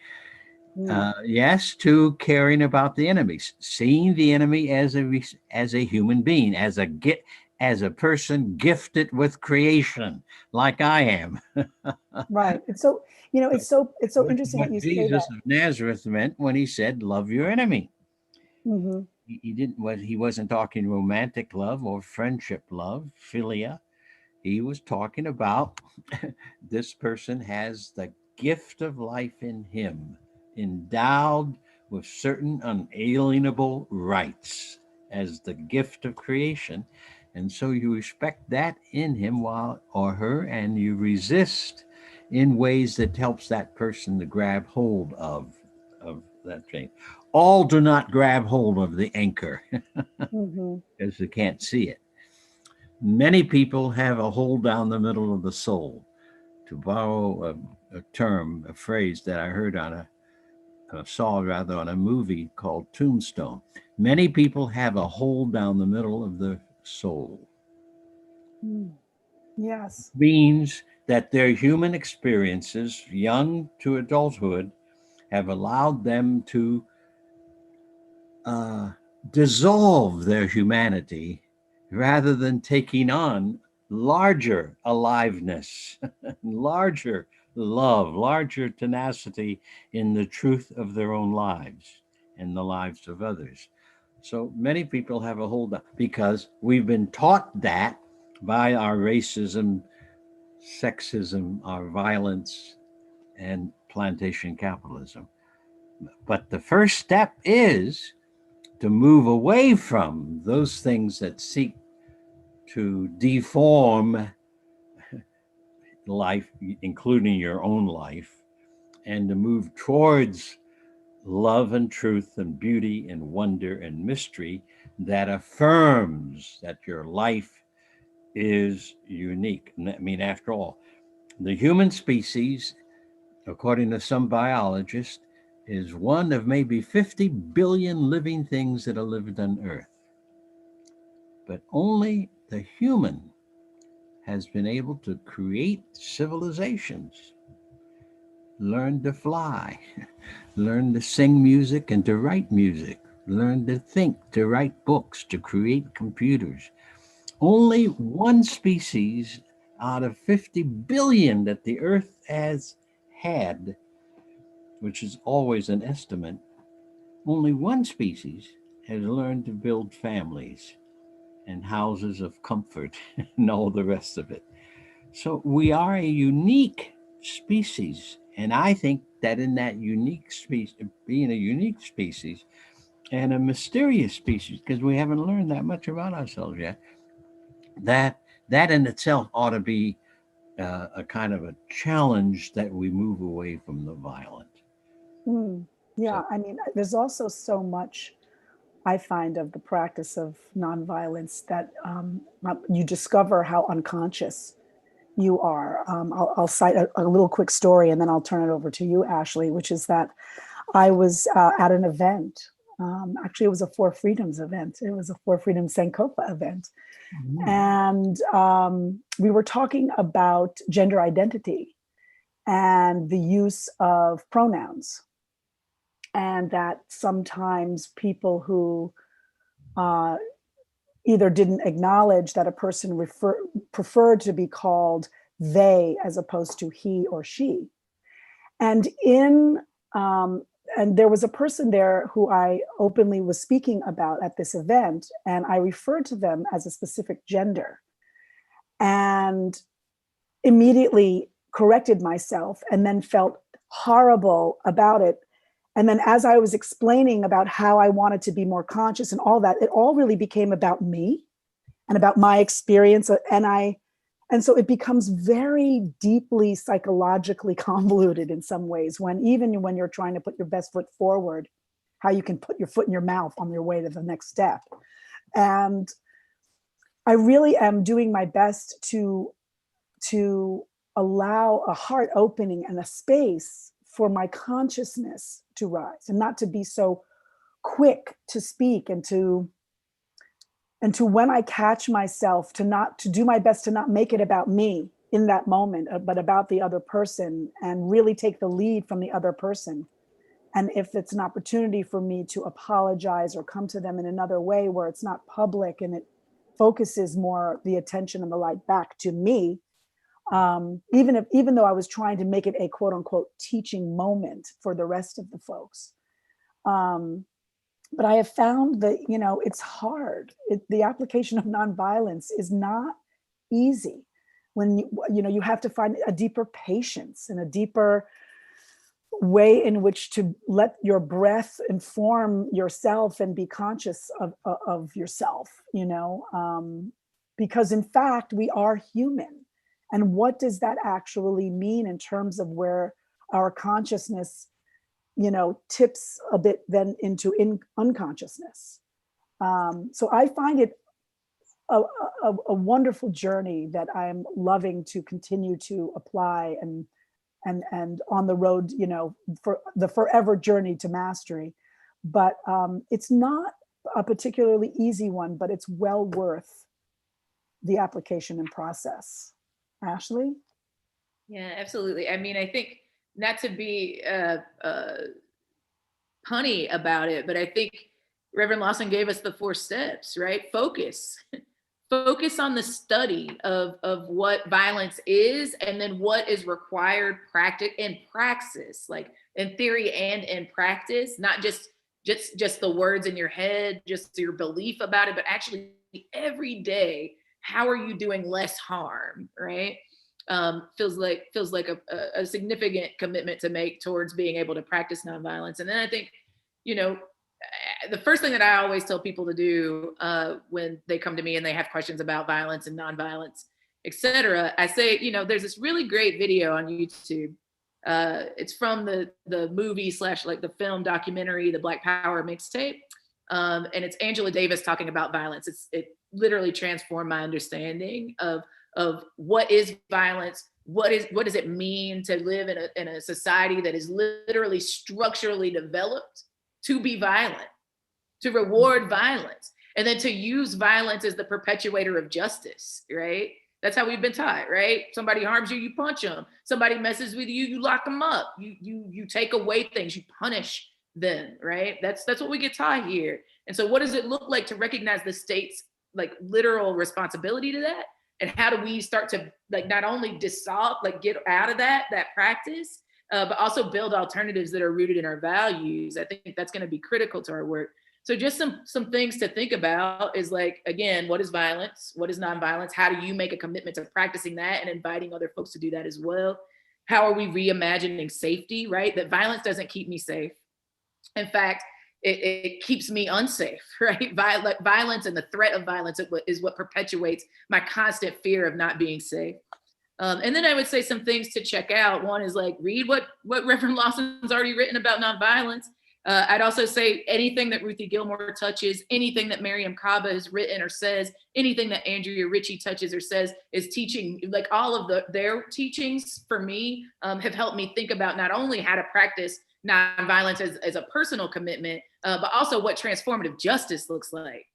mm. Yes to caring about the enemies, seeing the enemy as a human being, as a person gifted with creation, like I am. Right. It's so, it's so Which is interesting that what you say that. Jesus of Nazareth meant when he said, "Love your enemy." Hmm. He wasn't talking romantic love or friendship love, philia. He was talking about this person has the gift of life in him, endowed with certain unalienable rights as the gift of creation. And so you respect that in him while or her, and you resist in ways that helps that person to grab hold of that chain. All do not grab hold of the anchor Hmm. because they can't see it. Many people have a hole down the middle of the soul. To borrow a term, a phrase that I heard saw rather on a movie called Tombstone. Many people have a hole down the middle of the soul. Mm. Yes. Means that their human experiences, young to adulthood, have allowed them to uh, dissolve their humanity rather than taking on larger aliveness, larger love, larger tenacity in the truth of their own lives and the lives of others. So many people have a hold on because we've been taught that by our racism, sexism, our violence, and plantation capitalism. But the first step is to move away from those things that seek to deform life, including your own life, and to move towards love and truth and beauty and wonder and mystery that affirms that your life is unique. I mean, after all, the human species, according to some biologists, is one of maybe 50 billion living things that are lived on Earth. But only the human has been able to create civilizations, learn to fly, learn to sing music and to write music, learn to think, to write books, to create computers. Only one species out of 50 billion that the Earth has had, which is always an estimate, only one species has learned to build families and houses of comfort and all the rest of it. So we are a unique species. And I think that in that unique species, being a unique species and a mysterious species, because we haven't learned that much about ourselves yet, that that in itself ought to be a kind of a challenge that we move away from the violent. Mm. Yeah, So I mean, there's also so much I find of the practice of nonviolence that you discover how unconscious you are. I'll cite a little quick story and then I'll turn it over to you, Ashley, which is that I was at an event. Actually, it was a Four Freedoms event. It was a Four Freedoms Sankofa event. And we were talking about gender identity and the use of pronouns. And that sometimes people who uh, either didn't acknowledge that a person preferred to be called they as opposed to he or she. And in and there was a person there who I openly was speaking about at this event, and I referred to them as a specific gender, and immediately corrected myself, and then felt horrible about it. And then as I was explaining about how I wanted to be more conscious and all that, it all really became about me and about my experience. And so it becomes very deeply psychologically convoluted in some ways, when even when you're trying to put your best foot forward, how you can put your foot in your mouth on your way to the next step. And I really am doing my best to allow a heart opening and a space for my consciousness to rise, and not to be so quick to speak, and to when I catch myself to do my best to not make it about me in that moment, but about the other person, and really take the lead from the other person. And if it's an opportunity for me to apologize or come to them in another way where it's not public and it focuses more the attention and the light back to me, even though I was trying to make it a quote unquote teaching moment for the rest of the folks. But I have found that, it's hard. The application of nonviolence is not easy when you have to find a deeper patience and a deeper way in which to let your breath inform yourself and be conscious of yourself, because in fact, we are human. And what does that actually mean in terms of where our consciousness tips a bit then into unconsciousness. So I find it a wonderful journey that I'm loving to continue to apply, and on the road, for the forever journey to mastery. But it's not a particularly easy one, but it's well worth the application and process. Ashley? Yeah, absolutely. I mean, I think not to be punny about it, but I think Reverend Lawson gave us the 4 steps, right? Focus. Focus on the study of what violence is, and then what is required in praxis, like in theory and in practice, not just the words in your head, just your belief about it, but actually every day, how are you doing less harm, right? Feels like a significant commitment to make towards being able to practice nonviolence. And then I think, the first thing that I always tell people to do when they come to me and they have questions about violence and nonviolence etc. I say, there's this really great video on YouTube. It's from the movie slash like the film documentary, the Black Power mixtape. And it's Angela Davis talking about violence. It literally transformed my understanding of what is violence, what does it mean to live in a society that is literally structurally developed to be violent, to reward violence, and then to use violence as the perpetuator of justice, right? That's how we've been taught, right? Somebody harms you, you punch them. Somebody messes with you, you lock them up. You take away things, you punish them, right? That's what we get taught here. And so what does it look like to recognize the state's like literal responsibility to that? And how do we start to like not only dissolve, like get out of that practice, but also build alternatives that are rooted in our values? I think that's going to be critical to our work. So just some things to think about is like, again, what is violence? What is nonviolence? How do you make a commitment to practicing that and inviting other folks to do that as well? How are we reimagining safety, right? That violence doesn't keep me safe. In fact, it keeps me unsafe, right? Violence and the threat of violence is what perpetuates my constant fear of not being safe. And then I would say some things to check out. One is like, read what Reverend Lawson's already written about nonviolence. I'd also say anything that Ruthie Gilmore touches, anything that Miriam Kaba has written or says, anything that Andrea Ritchie touches or says is teaching, like all of their teachings for me have helped me think about not only how to practice nonviolence as a personal commitment, but also what transformative justice looks like.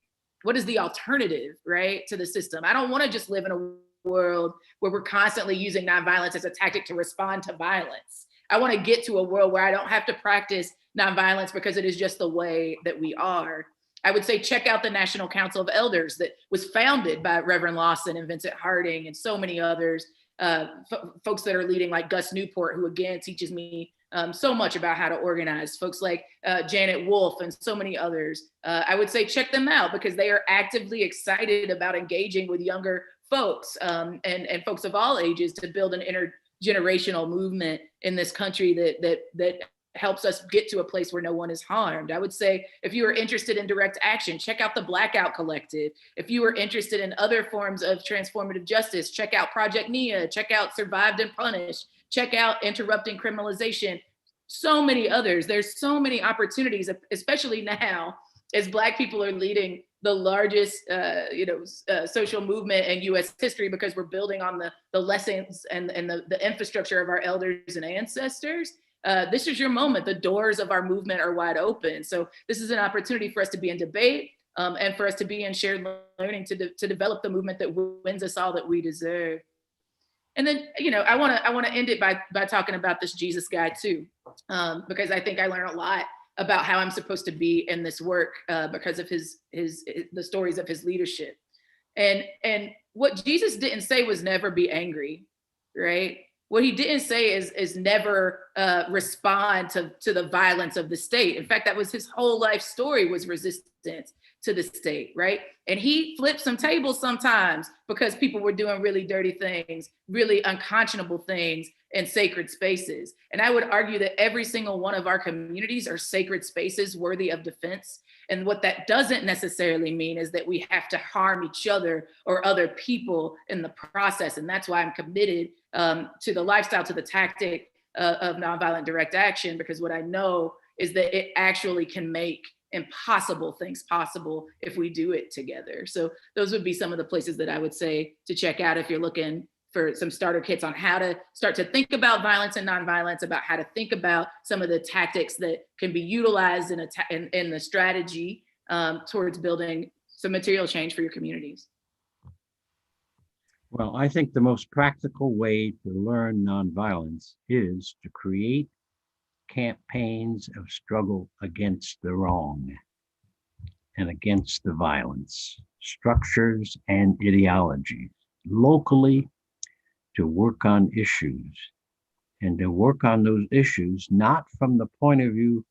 What is the alternative, right, to the system? I don't want to just live in a world where we're constantly using nonviolence as a tactic to respond to violence. I want to get to a world where I don't have to practice nonviolence because it is just the way that we are. I would say check out the National Council of Elders that was founded by Reverend Lawson and Vincent Harding and so many others, folks that are leading like Gus Newport, who again teaches me so much about how to organize, folks like Janet Wolfe and so many others. I would say check them out because they are actively excited about engaging with younger folks and folks of all ages to build an intergenerational movement in this country that helps us get to a place where no one is harmed. I would say if you are interested in direct action, check out the Blackout Collective. If you are interested in other forms of transformative justice, check out Project NIA, check out Survived and Punished, check out Interrupting Criminalization, so many others. There's so many opportunities, especially now as Black people are leading the largest social movement in US history because we're building on the lessons and the infrastructure of our elders and ancestors. This is your moment. The doors of our movement are wide open. So this is an opportunity for us to be in debate and for us to be in shared learning to develop the movement that wins us all that we deserve. And then, I want to end it by talking about this Jesus guy too, because I think I learned a lot about how I'm supposed to be in this work because of the stories of his leadership. And what Jesus didn't say was never be angry, right? What he didn't say is never respond to the violence of the state. In fact, that was his whole life story, was resistance to the state, right? And he flipped some tables sometimes because people were doing really dirty things, really unconscionable things in sacred spaces. And I would argue that every single one of our communities are sacred spaces worthy of defense. And what that doesn't necessarily mean is that we have to harm each other or other people in the process. And that's why I'm committed to the lifestyle, to the tactic of nonviolent direct action, because what I know is that it actually can make impossible things possible if we do it together. So those would be some of the places that I would say to check out if you're looking for some starter kits on how to start to think about violence and nonviolence, about how to think about some of the tactics that can be utilized in the strategy towards building some material change for your communities. Well, I think the most practical way to learn nonviolence is to create campaigns of struggle against the wrong and against the violence, structures and ideologies, locally, to work on issues, and to work on those issues not from the point of view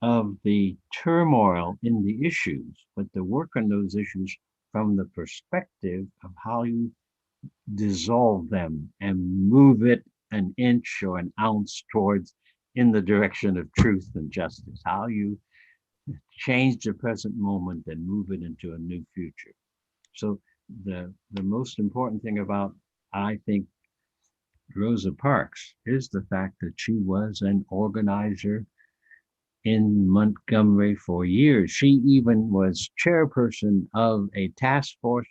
of the turmoil in the issues, but to work on those issues from the perspective of how you dissolve them and move it an inch or an ounce towards in the direction of truth and justice, how you change the present moment and move it into a new future. So the most important thing about, I think, Rosa Parks is the fact that she was an organizer in Montgomery for years. She even was chairperson of a task force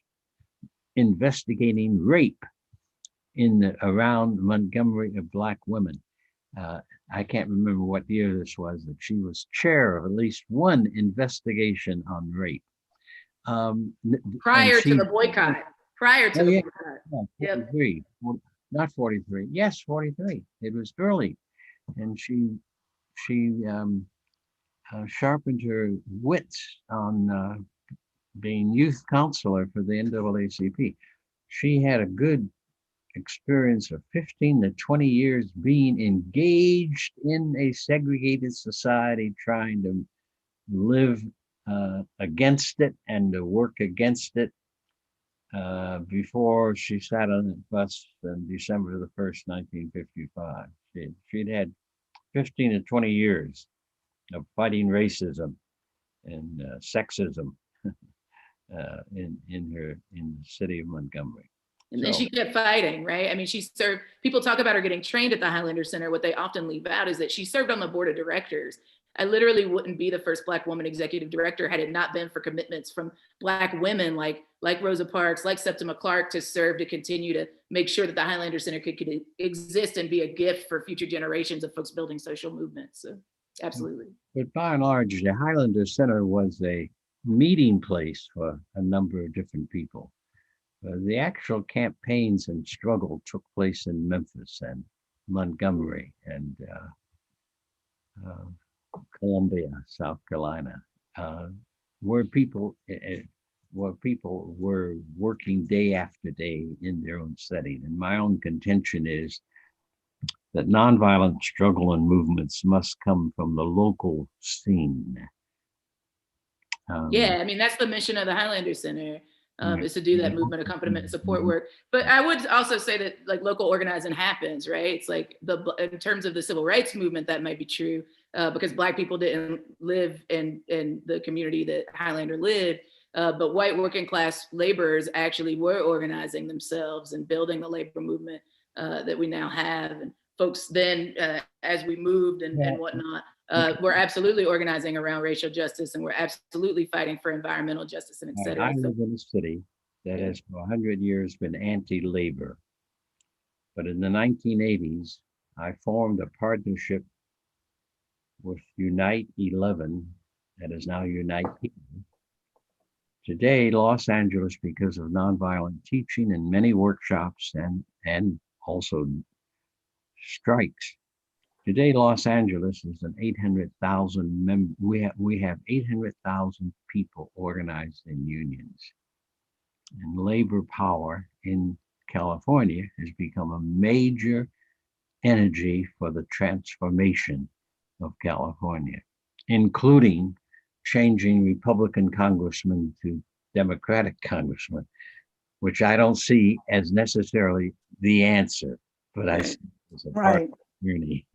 investigating rape around Montgomery of Black women. Uh, I can't remember what year this was, that she was chair of at least one investigation on rape. And Prior to she, the boycott. Prior to oh the yeah, boycott. yeah, Yep. 43, not 43. Yes, 43. It was early, and she sharpened her wits on being youth counselor for the NAACP. She had a good experience of 15 to 20 years being engaged in a segregated society, trying to live against it and to work against it before she sat on the bus on December the 1st, 1955. She'd had 15 to 20 years of fighting racism and sexism in the city of Montgomery. And then she kept fighting, right? I mean, she served, people talk about her getting trained at the Highlander Center. What they often leave out is that she served on the board of directors. I literally wouldn't be the first Black woman executive director had it not been for commitments from Black women like Rosa Parks, like Septima Clark, to serve to continue to make sure that the Highlander Center could exist and be a gift for future generations of folks building social movements. So absolutely. But by and large, the Highlander Center was a meeting place for a number of different people. The actual campaigns and struggle took place in Memphis and Montgomery and Columbia, South Carolina, where people were working day after day in their own setting. And my own contention is that nonviolent struggle and movements must come from the local scene. Yeah, I mean, that's the mission of the Highlander Center, is to do that movement accompaniment and support work. But I would also say that like local organizing happens, right? It's like in terms of the civil rights movement, that might be true because Black people didn't live in the community that Highlander lived. But white working class laborers actually were organizing themselves and building the labor movement that we now have. And folks then, as we moved and whatnot, we're absolutely organizing around racial justice, and we're absolutely fighting for environmental justice, and et cetera. I live in a city that has for 100 years been anti-labor. But in the 1980s, I formed a partnership with Unite 11, that is now Unite People. Today, Los Angeles, because of nonviolent teaching and many workshops and also strikes, today, Los Angeles is an 800,000 we have 800,000 people organized in unions. And labor power in California has become a major energy for the transformation of California, including changing Republican congressmen to Democratic congressmen, which I don't see as necessarily the answer, but I see as a part of the journey.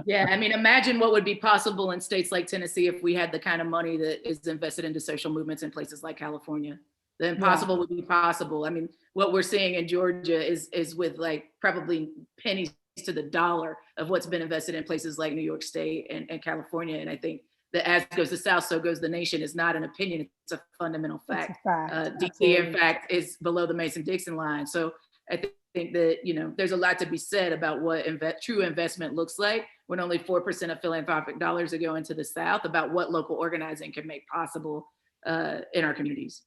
Yeah, I mean, imagine what would be possible in states like Tennessee if we had the kind of money that is invested into social movements in places like California. The impossible would be possible. I mean, what we're seeing in Georgia is with like probably pennies to the dollar of what's been invested in places like New York State and California. And I think that as goes the South, so goes the nation is not an opinion, it's a fundamental fact. DC, in fact, is below the Mason-Dixon line. So I think that, you know, there's a lot to be said about what true investment looks like when only 4% of philanthropic dollars are going to the South, about what local organizing can make possible in our communities.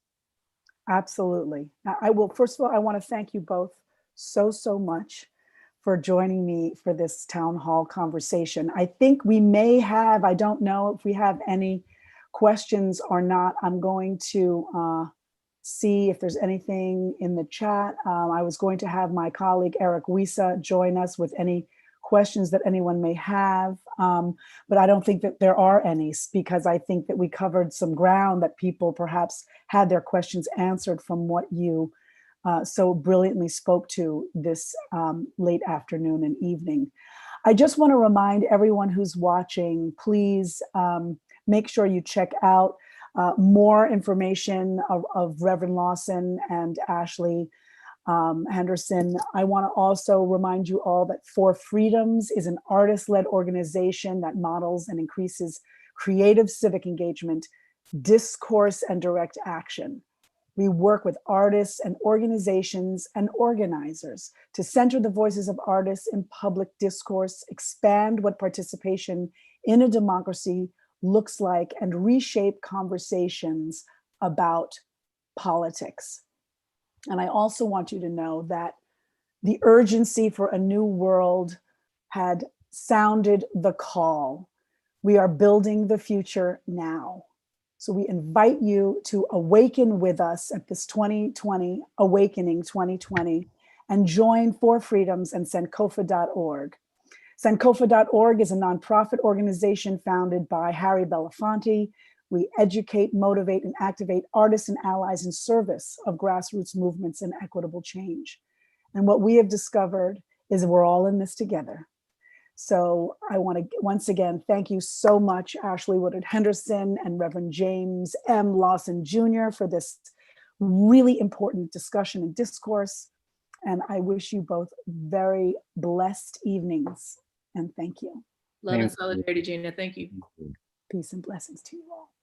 Absolutely. I will, first of all, I want to thank you both so much for joining me for this town hall conversation. I think we may have, I don't know if we have any questions or not. I'm going to see if there's anything in the chat. I was going to have my colleague Eric Wisa join us with any questions that anyone may have, but I don't think that there are any, because I think that we covered some ground that people perhaps had their questions answered from what you so brilliantly spoke to this late afternoon and evening. I just want to remind everyone who's watching, please make sure you check out More information of Reverend Lawson and Ashley Henderson. I want to also remind you all that For Freedoms is an artist-led organization that models and increases creative civic engagement, discourse, and direct action. We work with artists and organizations and organizers to center the voices of artists in public discourse, expand what participation in a democracy looks like, and reshape conversations about politics. And I also want you to know that the urgency for a new world had sounded the call. We are building the future now. So we invite you to awaken with us at this 2020, Awakening 2020, and join For Freedoms and Sankofa.org. Sankofa.org is a nonprofit organization founded by Harry Belafonte. We educate, motivate, and activate artists and allies in service of grassroots movements and equitable change. And what we have discovered is we're all in this together. So I want to once again thank you so much, Ashley Woodard Henderson and Reverend James M. Lawson Jr. for this really important discussion and discourse. And I wish you both very blessed evenings. And thank you. Love and solidarity, Gina. Thank you. Peace and blessings to you all.